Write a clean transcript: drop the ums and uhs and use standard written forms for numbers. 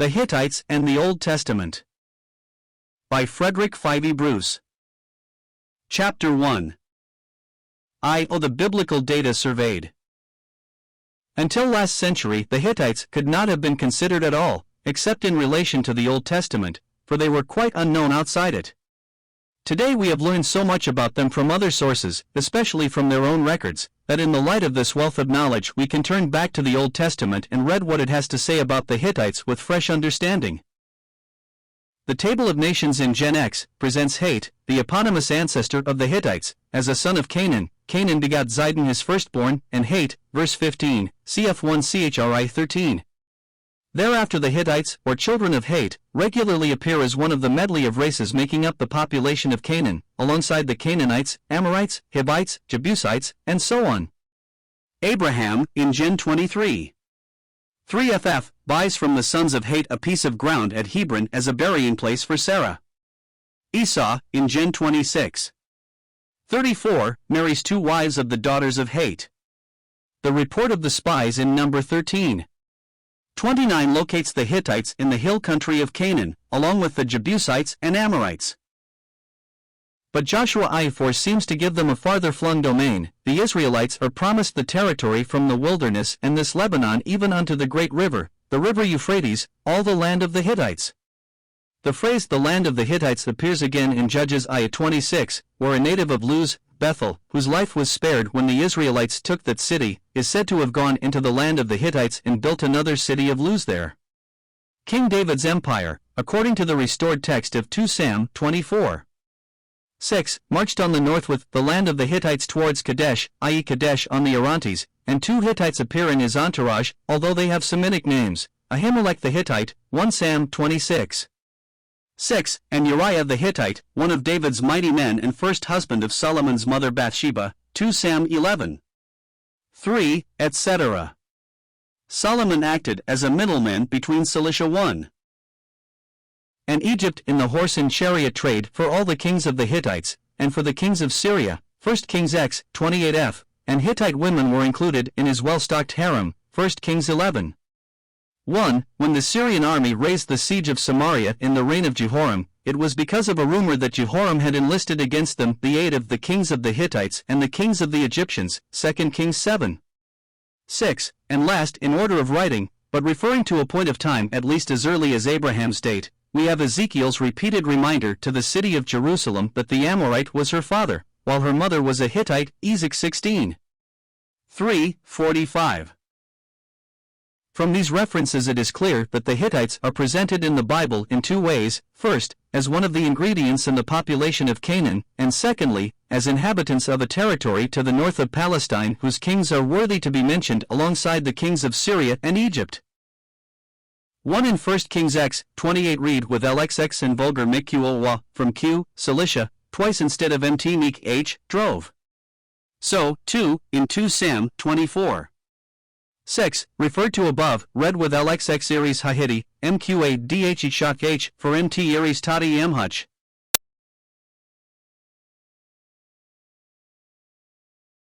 The Hittites and the Old Testament. By Frederick Fyvie Bruce. Chapter 1. The Biblical Data Surveyed. Until last century, the Hittites could not have been considered at all, except in relation to the Old Testament, for they were quite unknown outside it. Today we have learned so much about them from other sources, especially from their own records, that in the light of this wealth of knowledge we can turn back to the Old Testament and read what it has to say about the Hittites with fresh understanding. The Table of Nations in Gen X presents Hate, the eponymous ancestor of the Hittites, as a son of Canaan. Canaan begot Zidon his firstborn, and Hate, verse 15, cf 1 Chri 13. Thereafter the Hittites, or children of Hate, regularly appear as one of the medley of races making up the population of Canaan, alongside the Canaanites, Amorites, Hivites, Jebusites, and so on. Abraham, in Gen 23. 3ff, buys from the sons of Hate a piece of ground at Hebron as a burying place for Sarah. Esau, in Gen 26. 34, marries 2 wives of the daughters of Hate. The report of the spies in Number 13. 29 locates the Hittites in the hill country of Canaan, along with the Jebusites and Amorites. But Joshua I.V. seems to give them a farther-flung domain. The Israelites are promised the territory from the wilderness and this Lebanon even unto the great river, the river Euphrates, all the land of the Hittites. The phrase "the land of the Hittites" appears again in Judges I 26, where a native of Luz, Bethel, whose life was spared when the Israelites took that city, is said to have gone into the land of the Hittites and built another city of Luz there. King David's empire, according to the restored text of 2 Sam 24. 6, marched on the north with the land of the Hittites towards Kadesh, i.e. Kadesh on the Orontes, and 2 Hittites appear in his entourage, although they have Semitic names, Ahimelech the Hittite, 1 Sam 26. 6, and Uriah the Hittite, one of David's mighty men and first husband of Solomon's mother Bathsheba, 2 Sam 11. 3, etc. Solomon acted as a middleman between Cilicia 1 and Egypt in the horse and chariot trade for all the kings of the Hittites, and for the kings of Syria, 1 Kings X 28f, and Hittite women were included in his well-stocked harem, 1 Kings 11. 1. When the Syrian army raised the siege of Samaria in the reign of Jehoram, it was because of a rumor that Jehoram had enlisted against them the aid of the kings of the Hittites and the kings of the Egyptians, 2 Kings 7. 6. And last in order of writing, but referring to a point of time at least as early as Abraham's date, we have Ezekiel's repeated reminder to the city of Jerusalem that the Amorite was her father, while her mother was a Hittite, Ezek 16. 3:45. From these references it is clear that the Hittites are presented in the Bible in 2 ways, first, as one of the ingredients in the population of Canaan, and secondly, as inhabitants of a territory to the north of Palestine whose kings are worthy to be mentioned alongside the kings of Syria and Egypt. 1 in 1 Kings X 28 read with LXX and vulgar MQOWA from Q, Cilicia, twice instead of MT meek H, drove. So, 2, in 2 Sam 24. 6, referred to above, read with LXX Iris Hahiti, MQA DH Shock H for MT Iris Tadi Mhuch.